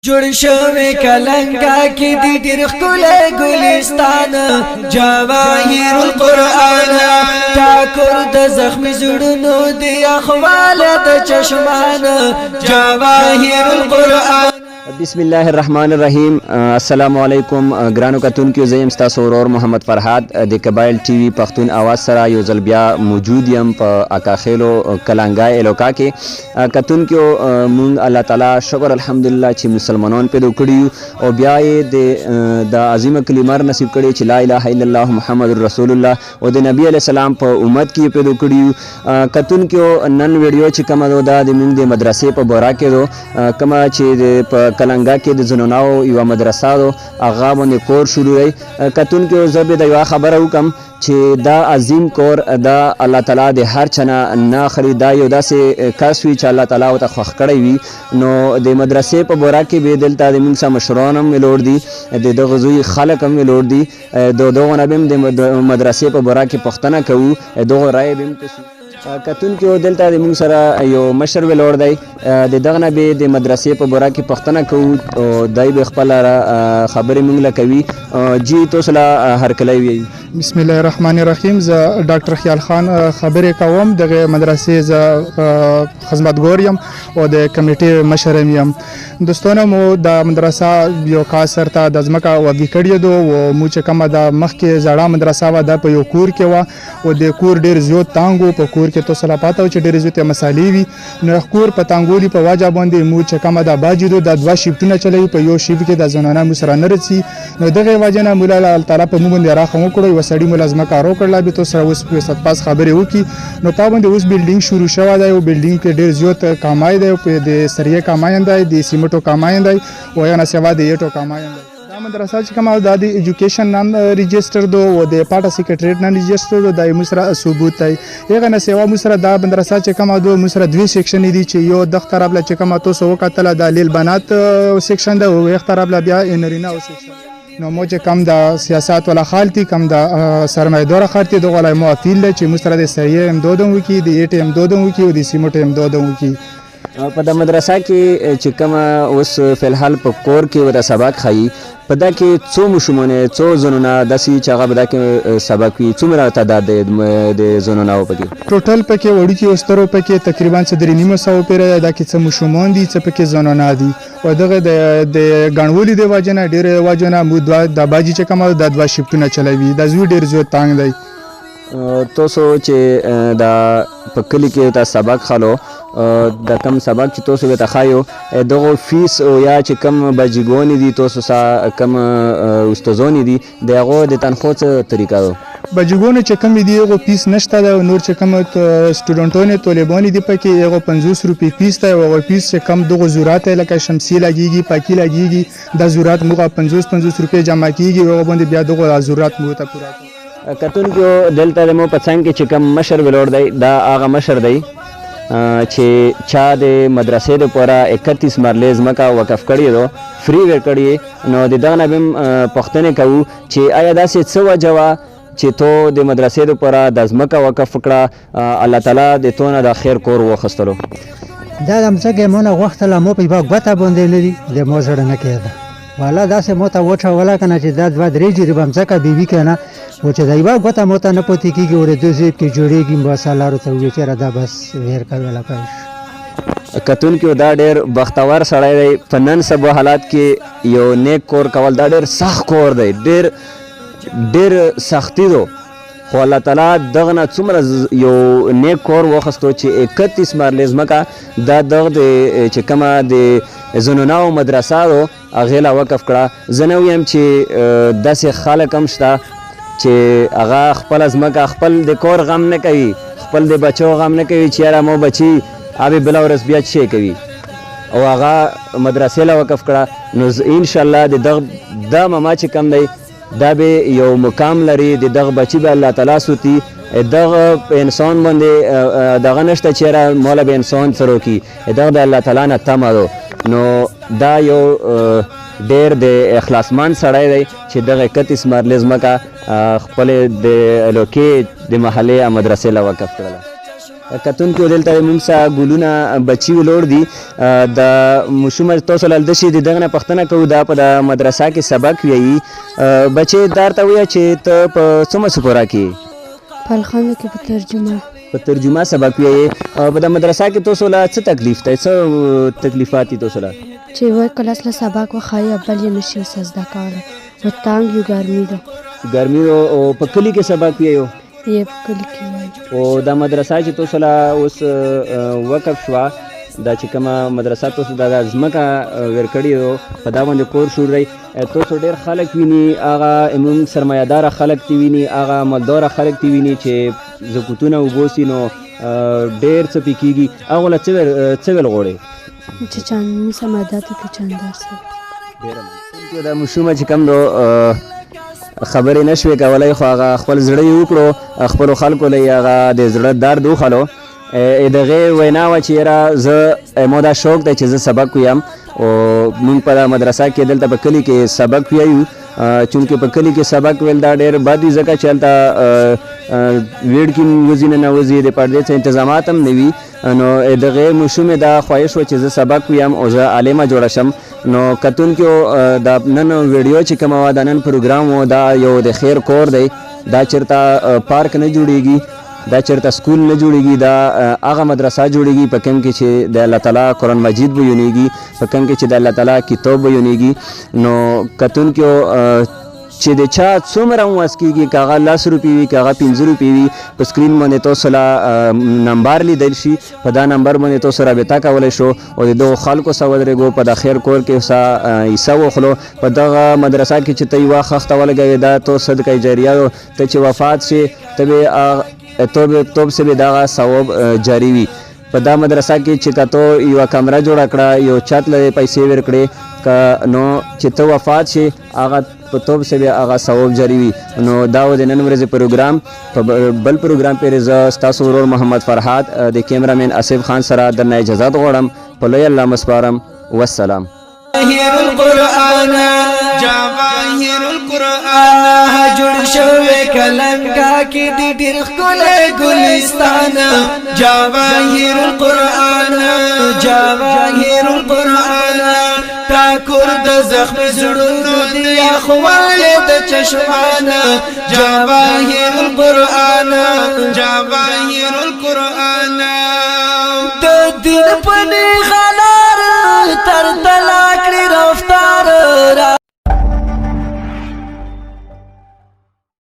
جوړ شوی کلنګا کې د ډېر ښکلی ګلستان جواهر القرآن ټاکر د زخمي زړونو د اخوال د چشمان جواهر القرآن. بسم الله الرحمن الرحیم. السلام علیکم ګرانو کتونکو، زه یم ستاسو ورور محمد فرهاد د قبایل ټي وي پښتون आवाज سره یو ځل بیا موجود یم په اکاخیلو کلنګای الوکا کې. کتونکو مونږ الله تعالی شکر الحمدلله چې مسلمانان پیدا کړي او بیا یې د عظیمه کلمه نصیب کړي چې لا اله الا الله محمد رسول الله او د نبی علی السلام په امت کې پیدا کړي. کتونکو نن ویډیو چې کومه ده د مونږ د مدرسې په بورا کې ده کومه چې په کلنګا کې د زنوناو یو مدرسه ده هغه باندې کور شروع دی. کتونکو زه به د یوه خبره وکم چې دا عظیم کور دا الله تعالی د هر چنه نه اخلي. دا یو داسې کس وي چې الله تعالی ورته خوښ کړی وي. نو د مدرسې په بورا کې به دلته د موږ سره مشران هم ویلوړ دي، د دغه زوی خلک هم ویلوړ دي. د دغو نه به هم د مدرسې په بورا کې پوښتنه کوو، دغو رایې به هم کسو. کتونکو دلته د موږ سره یو مشر ویلوړ دی، د دغه نه به د مدرسې په بورا کې پوښتنه کوو او دی به خپله خبرې موږ له کوي. جی تاسو له هرکلی ویئ. بسم الله الرحمن الرحیم. زه ډاکټر خیال خان خبرې کوم. دغه مدرسې زه خدمتګار یم او د کمیټې مشر یم. دوستانو مو د مدرسه یو کال سرته د ځمکه وګي کړې ده او مو چې کومه د مخکې زړه مدرسه وه دا په یو کور کې وه او د کور ډېر زیات تانګ و. په کور کې تاسو لا پاته و چې ډېرې زیاتې مسالې وي. نو کور په تانګولي په وجه باندې مو چې کومه د باجي ده دا دوه شیفټونه چلوي، په یو شیفټ کې د زنانه مو سره نه رسي. نو دغې وجې نه مولا الله تعالی په مو باندې راخم وکړو، یوه سړي مو له ځمکه راوکړله. بیا تاسو سره اوس پاس خبرې وکړي. نو په باندې اوس بلډینګ شروع شوی دی او بلډینګ کې ډېر زیات کامای دی، د سریې کاماین دی، د سیمټو کاماین دی او یا نه سوا د ایټو کاماین دی. دا مدرسه چې کومه دا د ایجوکیشن نن رجسټر دو او د پاټه سیکریټریټ نن رجسټر دو د مسره ثبوت دی. هغه نه سوا مسره دا مدرسه چې کومه دو مسره دوی سیکشن دي چې یو د طرف له چې کومه تاسو وکتل د لیل بنات سیکشن ده او یو طرف له بیا انرینا او سیکشن. نو مو چې کم د سیاست ولا خالتي کم د سرمایه‌دار خالتي د غلای مو اپیل چې مسره د سریې امدادم وکي، د ایټ امدادم وکي او د سیمټ امدادم وکي. په د مدرسه کې چې کومه اوس فلحال په کور کې ورته سبق ښایي، په دا کې څو ماشومانې څو زنونه داسې چې هغه به دا کې سبق وي؟ څومره تعداد دی د زنوناو پکې؟ ټوټل پکې وړوکي او سترو پکې تقریبا 350 پیره دا کې څه ماشومان دي څه پکې زنونه دي. او دغه د ګڼولي د وجه نه ډېرې وجه نه مو د باجي چې کومه د دوه شیفټونه چلوي. دا زوی ډېر زیات تانګ دی. تاسو چې دا په کلي کې تا سبق خلو د کم سبق چې تاسو به تخایو دغه فیس او یا چې کم بجګونی دي تاسو سره کم استادونی دي دغه د تنخواه څه طریقه ده؟ بجګونه چې کم دي هغه فیس نشته ده. نور چې کم سټوډنټونه طالبانی دي پکې هغه 50 روپۍ فیس ده. او فیس چې کم دغه ضرورت لکه شمسي لګيږي، پاکي لګيږي، د ضرورت موږ 50 روپۍ جمع کیږي او باندې بیا دغه ضرورت مو ته پوره کوي. کتونکو دلته د مو په څنګ کې چې کم مشر ویلوړ دی دا هغه مشر دی چې چا د مدرسې دپاره 31 مرلې ځمکه وقف کړې ده، فری ورکړې. نو د دغه نه به هم پوښتنې کوو چې آیا داسې څه وجه وه چې تو د مدرسې دپاره د ځمکه وقف کړه، الله تعالی د تو نه د خیر کور واخیستلو؟ دا د ځمکې مو نه غوښتله، مو په یوه ګوته باندې نه دي د مو زړه نه کېده. والا داسې مو ته وچوله که نه چې دا 2-3 جرې به ځمکه بیوي که نه و چې د یوه ګوته مو ته نه پاتې کېږي او د دو زیب کې جوړېږي. بس لارو ته ووایي چېرې دا بس ویر کوله کوي. کتونکو دا ډېر بختور سړی دی. په نن سبا حالات کې یو نیک کور کول دا ډېر سخت کور دی، ډېر سختي ده. خو الله تعالی دغه نه څومره یو نیک کور واخیستو چې 31 مرلې ځمکه دا دغه چې کومه د زنوناو مدرسه ده هغې له وقف کړه. زه نه ویم چې داسې خلک هم شته چې هغه خپله ځمکه خپل د کور غم نه کوي، خپل د بچو غم نه کوي چې یاره مو بچي ابې بله ورځ بیا څه کوي او هغه مدرسې له وقف کړه. نو انشاءالله د دغه دا ماما چې کم دی دا به یو مقام لري، د دغه بچي به الله تعالی سوتي. دغه انسان باندې دغه نشته چې یاره موله به انسان څه وکړي، دغه د الله تعالی نه تمه ده. نو دا یو ډېر د اخلاصمند سړی دی چې دغه 31 مرلې ځمکه خپلې د الوکې د محلې مدرسې له وقف کړله. کتونکو دلته موږ سره ګلونه بچي ولور دي د مشومه تاسو لاله شي دغه نه پښتنه کوو دا په مدرسه کې سبق ویي بچي دارته ویا چې ته په څومره سپورا کې پالخانه کې په ترجمه سبق ویي په د مدرسه کې تاسو لا څه تکلیف ته څه تکلیفات دي تاسو لا چې وای کلاس له سبق وخایي بل یې نشي سزدا کوله و تانګ یو ګرمي او په کلی کې سبق ویو یې په کلی کې او د مدرسه چې تاسو لا اوس وقف شوه دا چې کومه مدرسه تاسو د ځمکه ورکړې په دا باندې کور شروع دی تاسو ډېر خلک ویني هغه زموږ سرمایهداره خلک دي ویني هغه مالداره خلک دي ویني چې زکوتونه وبوسي نو ډېر څه پې کېږي هغو له څه ویل غواړئ چې چاندني سماداتو کې چاندار سره د مشومه چې کوم دو خبرې نشوې کولی خو هغه خپل زړه یې وکړو خپلو خلکو له یې هغه د زړه درد وخلو د هغې وینا وه چې یاره زه ما دا شوق دی چې زه سبق ویم او موږ په مدرسه کې دلته په کلي کې سبق ویایو چونکې په کلي کې سبق ویل دا ډېر بد وي ځکه چې هلته ویډ کې وځي نه وځي د پردې څه انتظامات هم نه وي نو د هغې مشومې دا خواهش وه چې زه سبق ویم او زه عالمه جوړه شم نو کتونکو دا نن ویډیو چې کومه وه دا نن پروګرام و دا یو د خیر کور دی دا چېرته پارک نه جوړیږي دا چېرته سکول نه جوړیږي دا هغه مدرسه جوړیږي په کوم کې چې د الله تعالی قرآن مجید بیانیږي په کوم کې چې د الله تعالی کتاب بیانیږي نو کتونکو چې د چا څومره هم وس کېږي که هغه 10 روپۍ وي که هغه 15 روپۍ وي په سکرین باندې تاسو له نمبر لیدل شي په دا نمبر باندې تاسو رابطه کولی شو او د دغو خلکو سره ودرېږو په د خیر کور کې څه حصه وخلو په دغه مدرسه کې چې ته یوه خښته ولګوې دا تو صدقه جاریه ته چې وفات شي ته به توب سے به دغه ثواب جاری وي په دا مدرسه کې چې که ته یوه کمره جوړه کړه یو چت له پیسې ورکړې که نو چې ته وفات شي هغه په توب سے به هغه ثواب جاری وي نو دا و د نن ورځې پروګرام په بل پروګرام پورې زه ستاسو ورور محمد فرحات د کیمرامین اسف خان سره درنه اجازت غواړم په لوی الله مسپارم والسلام جواهر القرآن جوړ شوی کلنګا کې د ډېر ښکلی ګلستان جواهر القرآن ټاکور د زخم زړونو دی اخواله د چشمان جواهر القرآن د دین په